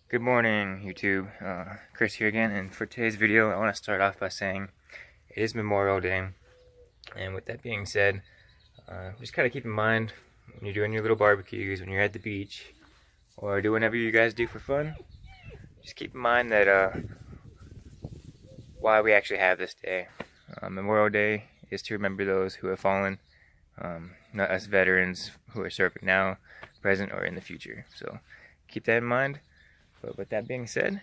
Good morning, YouTube. Chris here again, and for today's video, I want to start off by saying it is Memorial Day, and with that being said, just kind of keep in mind when you're doing your little barbecues, when you're at the beach, or do whatever you guys do for fun, just keep in mind that why we actually have this day. Memorial Day is to remember those who have fallen, not us veterans who are serving now, present, or in the future. So keep that in mind. But with that being said,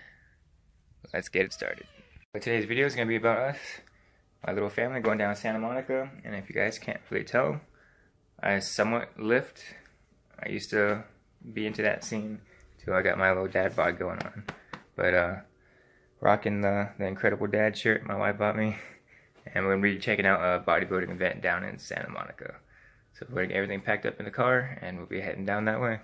let's get it started. But today's video is going to be about us, my little family, going down to Santa Monica. And if you guys can't really tell, I somewhat lift. I used to be into that scene till I got my little dad bod going on. But rocking the Incredible Dad shirt my wife bought me. And we're going to be checking out a bodybuilding event down in Santa Monica. So we're going to get everything packed up in the car and we'll be heading down that way.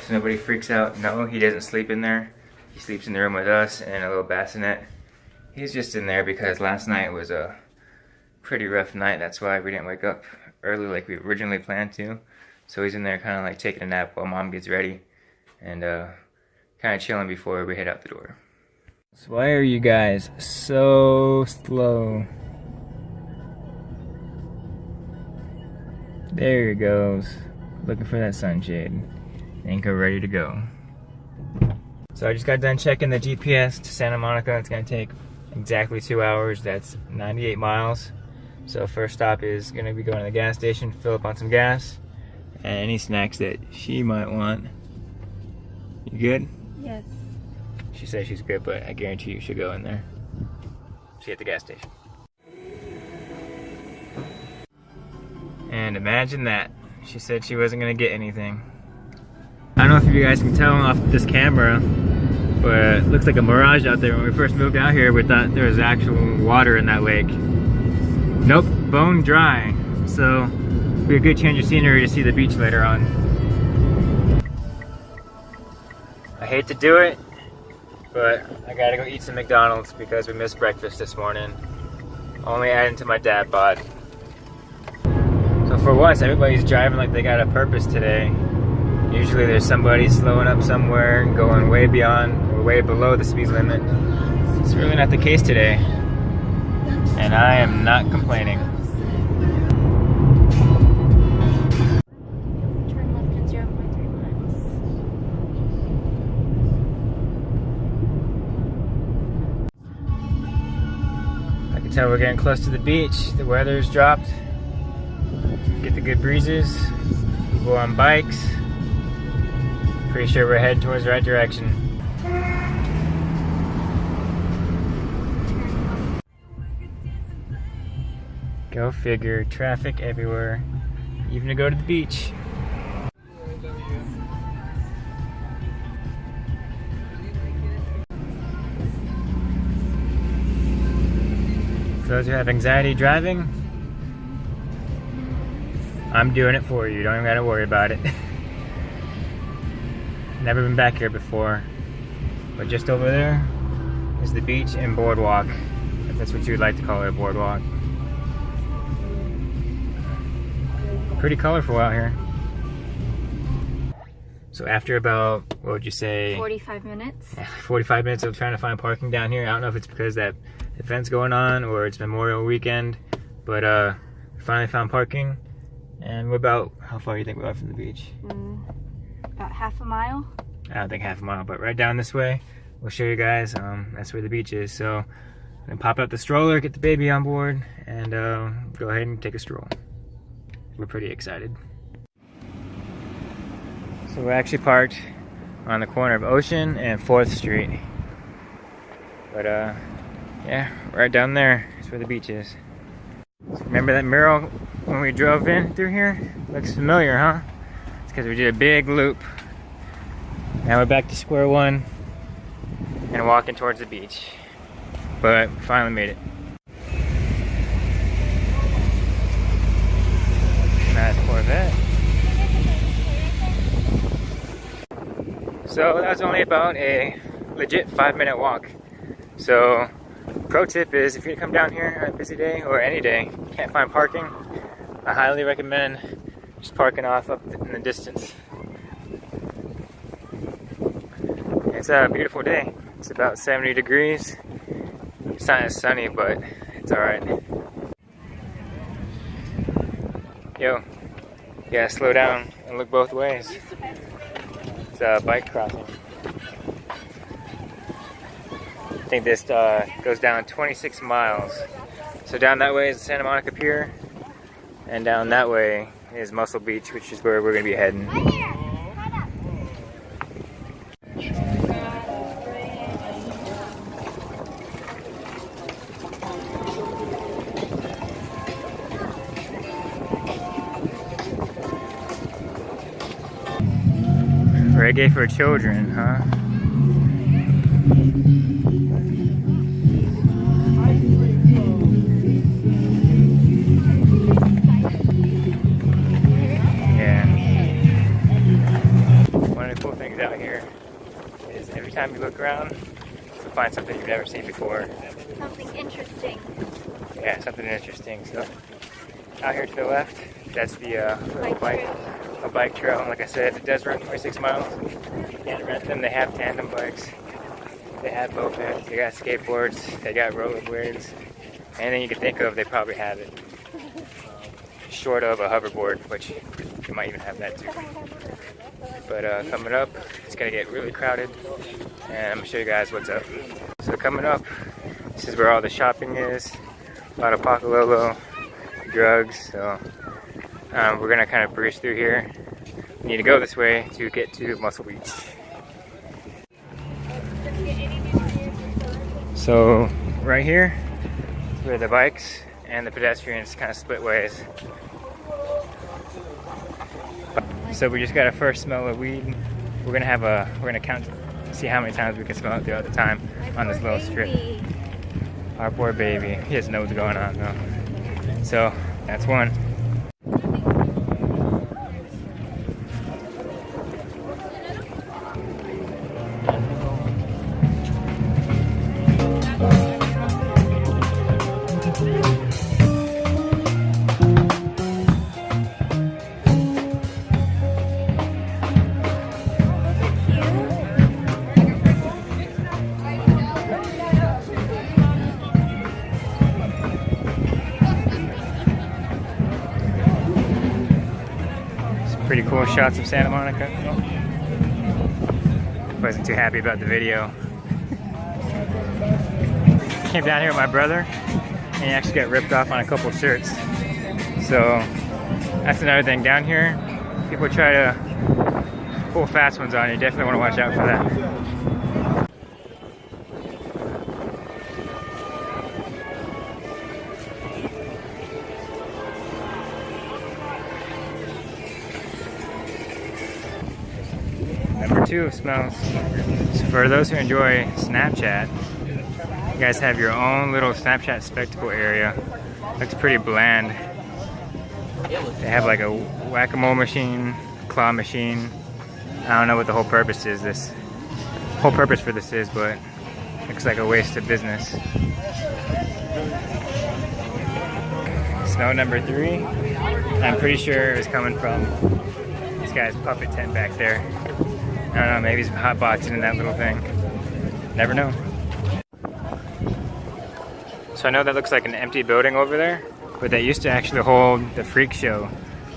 So nobody freaks out. No, he doesn't sleep in there. He sleeps in the room with us and a little bassinet. He's just in there because last night was a pretty rough night. That's why we didn't wake up early like we originally planned to. So he's in there kind of like taking a nap while mom gets ready and kind of chilling before we head out the door. So why are you guys so slow? There he goes. Looking for that sunshade. Anchor ready to go. So I just got done checking the GPS to Santa Monica. It's gonna take exactly 2 hours. That's 98 miles. So first stop is gonna be going to the gas station, fill up on some gas, and any snacks that she might want. You good? Yes. She says she's good, but I guarantee you she'll go in there. See you at the gas station. And imagine that. She said she wasn't gonna get anything. I don't know if you guys can tell off this camera, but it looks like a mirage out there. When we first moved out here, we thought there was actual water in that lake. Nope, bone dry. So, it'll be a good change of scenery to see the beach later on. I hate to do it, but I gotta go eat some McDonald's because we missed breakfast this morning. Only adding to my dad bod. So for once, everybody's driving like they got a purpose today. Usually there's somebody slowing up somewhere, going way beyond or way below the speed limit. It's really not the case today. And I am not complaining. Turn left at 0.3 miles. I can tell we're getting close to the beach. The weather's dropped. Get the good breezes. People on bikes. Pretty sure we're heading towards the right direction. Go figure, traffic everywhere, even to go to the beach. For those who have anxiety driving, I'm doing it for you, don't even gotta worry about it. Never been back here before, but just over there is the beach and boardwalk, if that's what you would like to call it, a boardwalk. Pretty colorful out here. So after about, what would you say? 45 minutes. Yeah, 45 minutes of trying to find parking down here. I don't know if it's because that event's going on or it's Memorial Weekend, but finally found parking. And we're about, how far do you think we are from the beach? About half a mile. I don't think half a mile, but right down this way, we'll show you guys. That's where the beach is. So I'm gonna pop out the stroller, get the baby on board, and go ahead and take a stroll. We're pretty excited. So we're actually parked on the corner of Ocean and 4th Street. But yeah, right down there is where the beach is. So remember that mural when we drove in through here? Looks familiar, huh? It's because we did a big loop. Now we're back to square one and walking towards the beach. But finally made it. Nice Corvette. So that was only about a legit 5-minute walk. So Pro tip is if you come down here on a busy day or any day, can't find parking, I highly recommend just parking off up in the distance. It's a beautiful day. It's about 70 degrees. It's not as sunny, but it's alright. Yo, you gotta slow down and look both ways. It's a bike crossing. I think this goes down 26 miles. So down that way is the Santa Monica Pier, and down that way is Muscle Beach, which is where we're gonna be heading. Reggae for children, huh? Yeah. One of the cool things out here is every time you look around, you'll find something you've never seen before. Something interesting. Yeah, something interesting. So, out here to the left, that's the little bike trail. And like I said, it does run 26 miles. You can't rent them. They have tandem bikes. They have mopeds. They got skateboards. They got rollerblades. Anything you can think of, they probably have it. Short of a hoverboard, which you might even have that too. But coming up, it's gonna get really crowded, and I'm gonna show you guys what's up. So coming up, this is where all the shopping is. A lot of Pacololo, drugs. So we're gonna kind of breeze through here. We need to go this way to get to Muscle Beach. So right here is where the bikes and the pedestrians kind of split ways. So we just got a first smell of weed. We're gonna count, see how many times we can smell it throughout the time on this little strip. Our poor baby. He doesn't know what's going on though. So that's one. Pretty cool shots of Santa Monica. Wasn't too happy about the video. Came down here with my brother, and he actually got ripped off on a couple shirts. So that's another thing. Down here, people try to pull fast ones on you. Definitely want to watch out for that. Number 2 smells. So for those who enjoy Snapchat, you guys have your own little Snapchat spectacle area. Looks pretty bland. They have like a whack-a-mole machine, claw machine. I don't know what the whole purpose is. Whole purpose for this is, but looks like a waste of business. Smell number 3. I'm pretty sure it was coming from this guy's puppet tent back there. I don't know, maybe he's hotboxing in that little thing. Never know. So I know that looks like an empty building over there, but they used to actually hold the freak show.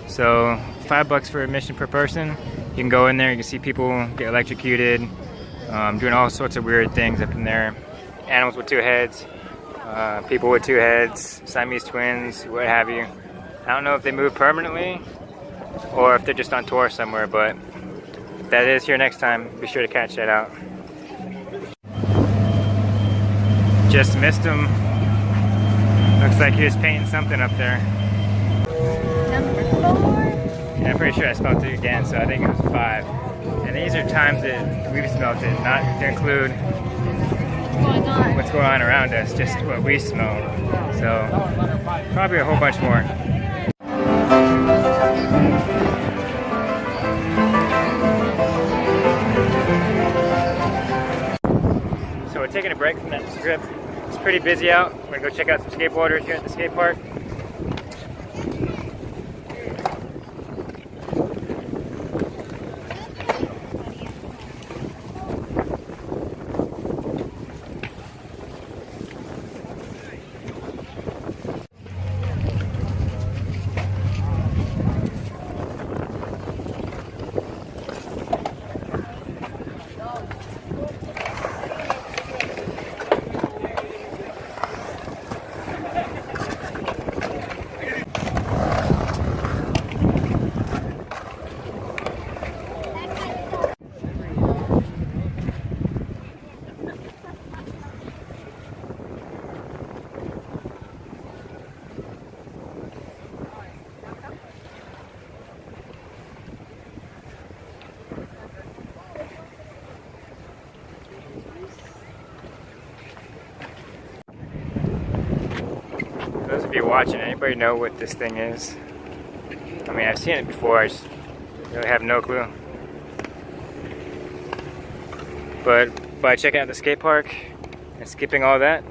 So $5 for admission per person. You can go in there, you can see people get electrocuted, doing all sorts of weird things up in there. Animals with 2 heads, people with 2 heads, Siamese twins, what have you. I don't know if they move permanently or if they're just on tour somewhere, but if that is here next time, be sure to catch that out. Just missed him. Looks like he was painting something up there. Number 4. And I'm pretty sure I smelled it again, so I think it was 5. And these are times that we've smelled it, not to include what's going on around us, just what we smell. So probably a whole bunch more. So we're taking a break from that strip. It's pretty busy out. We're gonna go check out some skateboarders here at the skate park. Those of you watching, anybody know what this thing is? I mean, I've seen it before, I just really have no clue. But by checking out the skate park and skipping all that,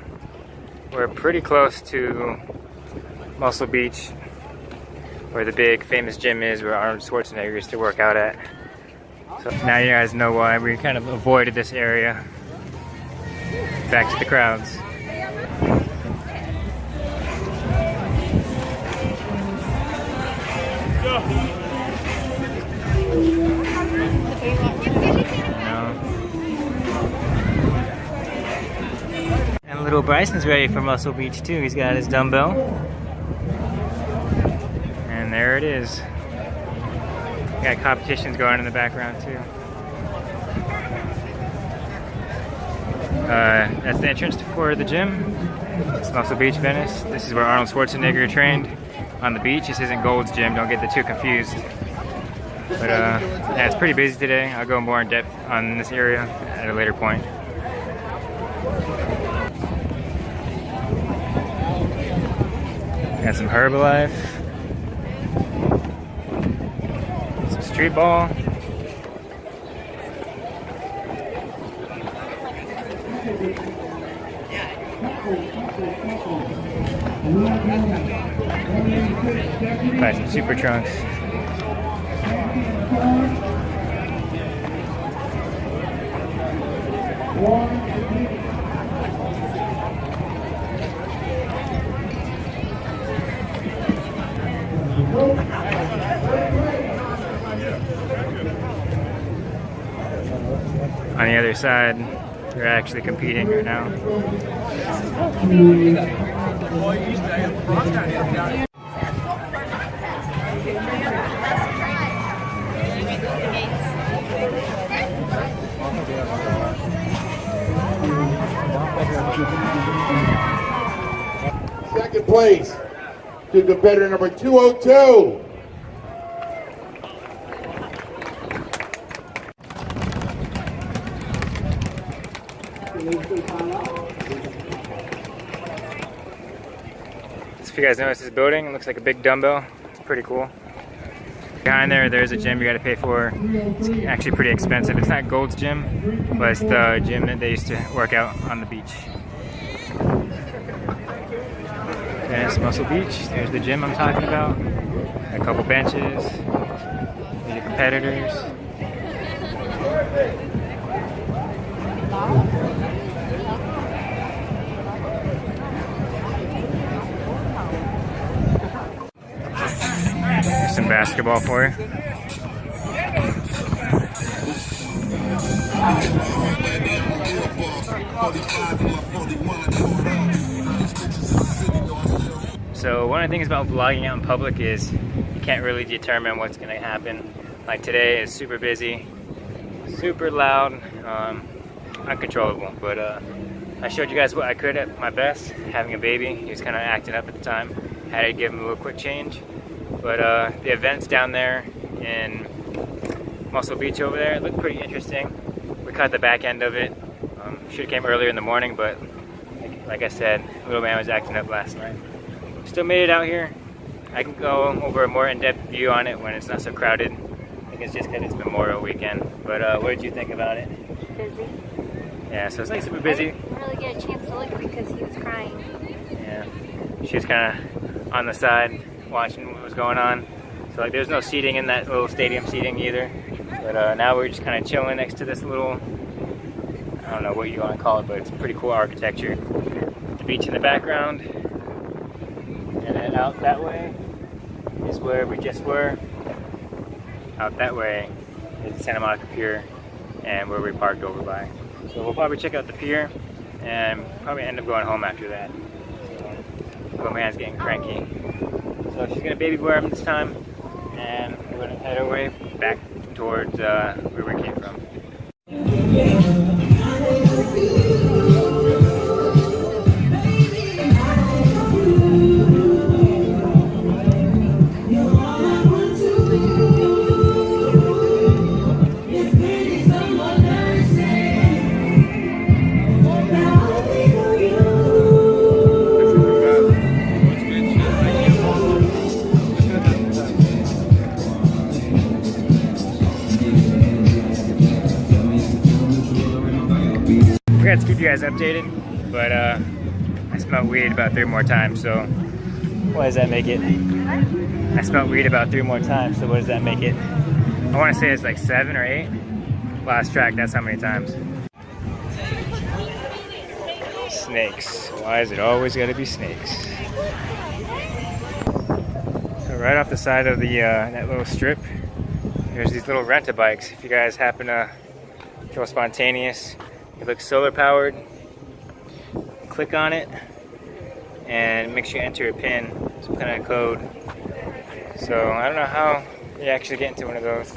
we're pretty close to Muscle Beach, where the big famous gym is, where Arnold Schwarzenegger used to work out at. So now you guys know why we kind of avoided this area. Back to the crowds. And little Bryson's ready for Muscle Beach too. He's got his dumbbell. And there it is. Got competitions going in the background too. That's the entrance for the gym. It's Muscle Beach, Venice. This is where Arnold Schwarzenegger trained on the beach. This isn't Gold's Gym, don't get the two confused. But yeah, it's pretty busy today. I'll go more in depth on this area at a later point. Got some Herbalife, some street ball. Buy some Super Trunks. On the other side, they're actually competing right now. Second place to competitor number 202. So if you guys notice this building, it looks like a big dumbbell. It's pretty cool. Behind there's a gym you gotta pay for. It's actually pretty expensive. It's not Gold's Gym, but it's the gym that they used to work out on the beach. There's Muscle Beach. There's the gym I'm talking about. A couple benches. The competitors. There's some basketball for you. So one of the things about vlogging out in public is you can't really determine what's going to happen. Like today is super busy, super loud, uncontrollable. But I showed you guys what I could at my best, having a baby. He was kind of acting up at the time. Had to give him a little quick change. But the events down there in Muscle Beach over there looked pretty interesting. We caught the back end of it. Should have came earlier in the morning, but like I said, little man was acting up last night. Still made it out here. I can go over a more in-depth view on it when it's not so crowded. I think it's just because it's Memorial Weekend. But what did you think about it? Busy. Yeah, so it's like super busy. I really get a chance to look because he was crying. Yeah, she was kind of on the side watching what was going on. So like there's no seating in that little stadium seating either. But now we're just kind of chilling next to this little, I don't know what you want to call it, but it's pretty cool architecture. The beach in the background. And then out that way is where we just were. Out that way is the Santa Monica Pier and where we parked over by. So we'll probably check out the pier and probably end up going home after that. So, man's getting cranky. So she's gonna baby wear him this time, and we're gonna head our way back towards where we came from. Forgot to keep you guys updated, but I smelled weed about 3 more times, so what does that make it? I smelled weed about 3 more times, so what does that make it? I want to say it's like 7 or 8. Last track, that's how many times. Snakes. Why is it always got to be snakes? So right off the side of the that little strip, there's these little rent-a-bikes. If you guys happen to feel spontaneous, it looks solar powered. Click on it and make sure you enter a PIN, some kind of code. So I don't know how you actually get into one of those,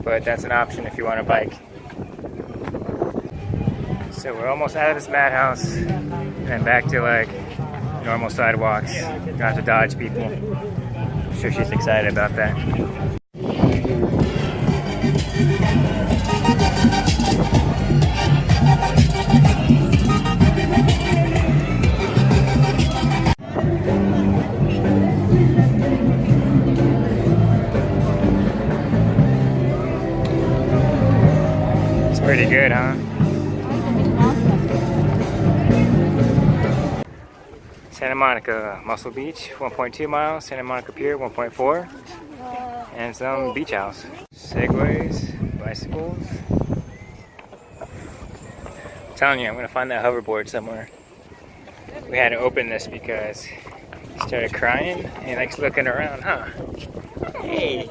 but that's an option if you want a bike. So we're almost out of this madhouse and back to like normal sidewalks. You don't have to dodge people. I'm sure she's excited about that. Pretty good, huh? Santa Monica, Muscle Beach, 1.2 miles. Santa Monica Pier, 1.4. And some beach house. Segways, bicycles. I'm telling you, I'm gonna find that hoverboard somewhere. We had to open this because he started crying and he likes looking around, huh? Hey!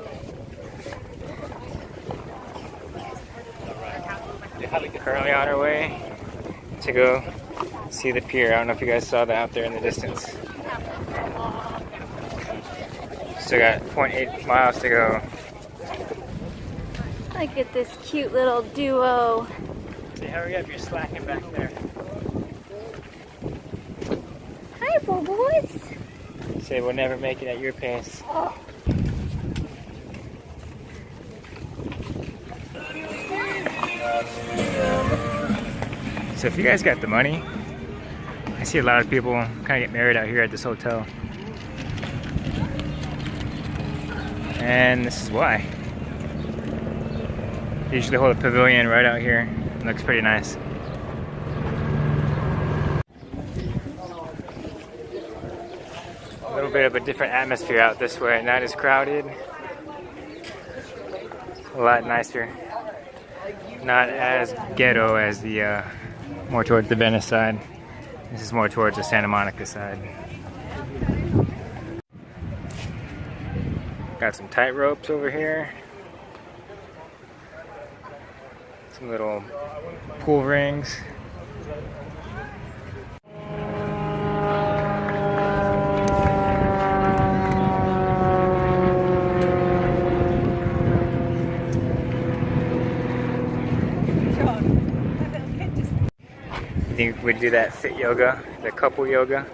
Currently on our way to go see the pier. I don't know if you guys saw that out there in the distance. Still got 0.8 miles to go. Look at this cute little duo. Say, hurry up, you're slacking back there. Hi, boys. Say, we'll never make it at your pace. Oh. So if you guys got the money, I see a lot of people kind of get married out here at this hotel. And this is why. They usually hold a pavilion right out here. It looks pretty nice. A little bit of a different atmosphere out this way. Not as crowded. A lot nicer. Not as ghetto as the more towards the Venice side. This is more towards the Santa Monica side. Got some tight ropes over here. Some little pool rings. You think we'd do that fit yoga, the couple yoga?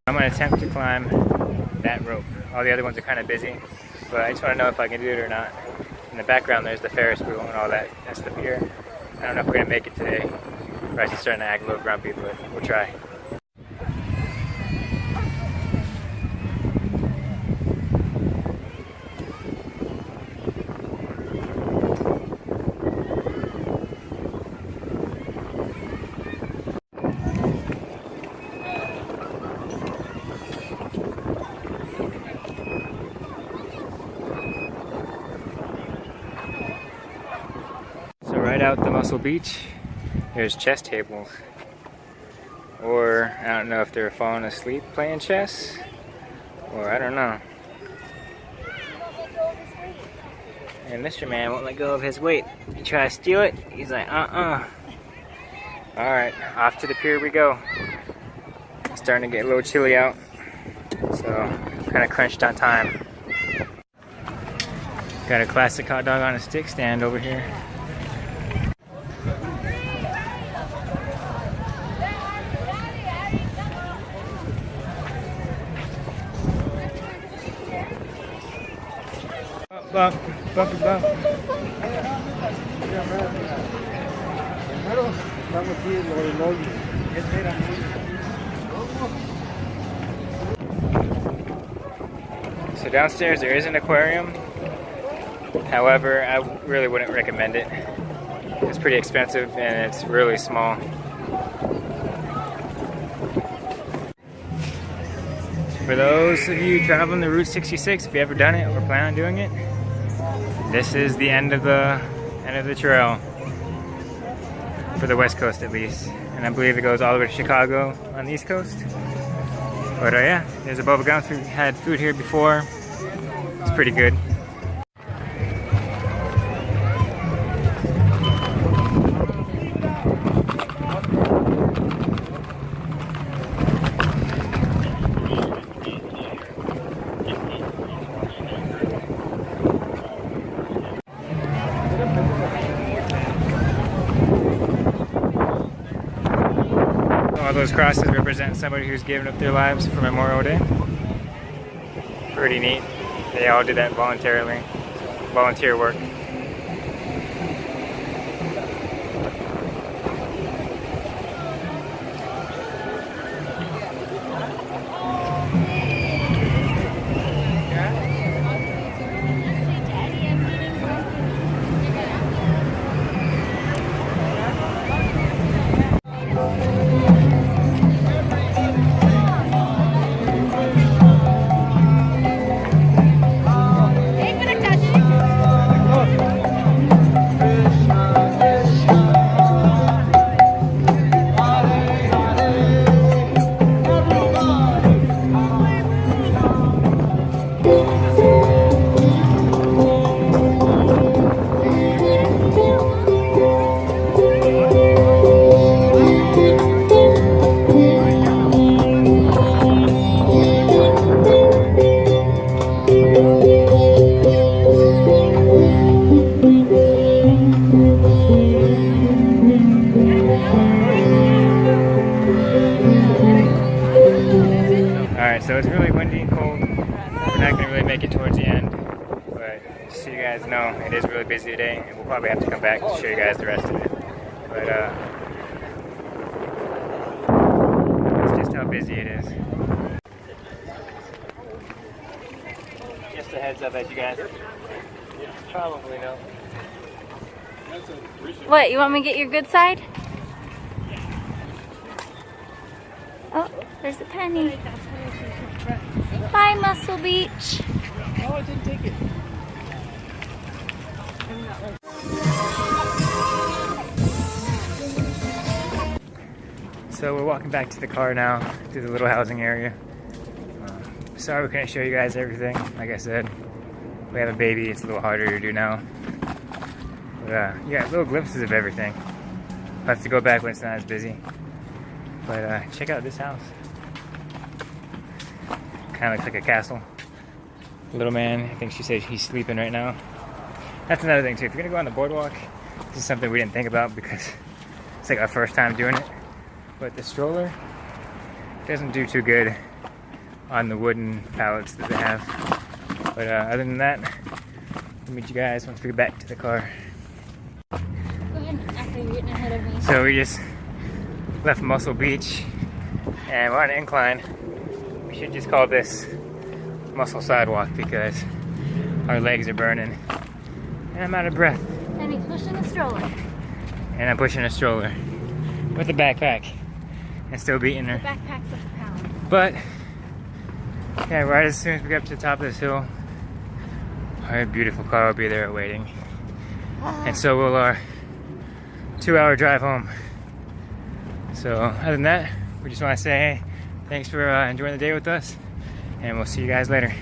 I'm going to attempt to climb that rope. All the other ones are kind of busy, but I just want to know if I can do it or not. In the background there's the Ferris wheel and all that. That's the pier. I don't know if we're going to make it today. Bryce is starting to act a little grumpy, but we'll try. right out the Muscle Beach, there's chess tables. Or, I don't know if they're falling asleep playing chess, or I don't know. And Mr. Man won't let go of his weight. You try to steal it, he's like, Alright, off to the pier we go. It's starting to get a little chilly out, so kind of crunched on time. Got a classic hot dog on a stick stand over here. Bump, bump, bump. So downstairs there is an aquarium. However, I really wouldn't recommend it. It's pretty expensive and it's really small. For those of you traveling the Route 66, if you ever done it or plan on doing it, this is the end of the trail. For the West Coast at least. And I believe it goes all the way to Chicago on the East Coast. But yeah, there's a Bubba Gumps. We've had food here before. It's pretty good. All those crosses represent somebody who's given up their lives for Memorial Day. Pretty neat. They all did that voluntarily. Volunteer work. So it's really windy and cold. We're not going to really make it towards the end, but just so you guys know, it is really busy today, and we'll probably have to come back to show you guys the rest of it. But it's just how busy it is. Just a heads up that you guys probably know. What, you want me to get your good side? Oh, there's a penny. Bye, Muscle Beach. Oh, I didn't take it. So we're walking back to the car now, to the little housing area. Sorry we couldn't show you guys everything. Like I said, we have a baby, it's a little harder to do now. But you got little glimpses of everything. I'll have to go back when it's not as busy. But check out this house. Kind of looks like a castle. Little man, I think she said he's sleeping right now. That's another thing too. If you're gonna go on the boardwalk, this is something we didn't think about because it's like our first time doing it. But the stroller doesn't do too good on the wooden pallets that they have. But other than that, I'll meet you guys once we get back to the car. Go ahead after you're getting ahead of me. So we just left Muscle Beach and we're on an incline. We should just call this Muscle Sidewalk because our legs are burning and I'm out of breath. And he's pushing a stroller. And I'm pushing a stroller with a backpack and still beating her. The backpack's a pound. But yeah, right as soon as we get up to the top of this hill, our beautiful car will be there waiting. And so will our 2-hour drive home. So other than that, we just want to say hey, thanks for enjoying the day with us, and we'll see you guys later.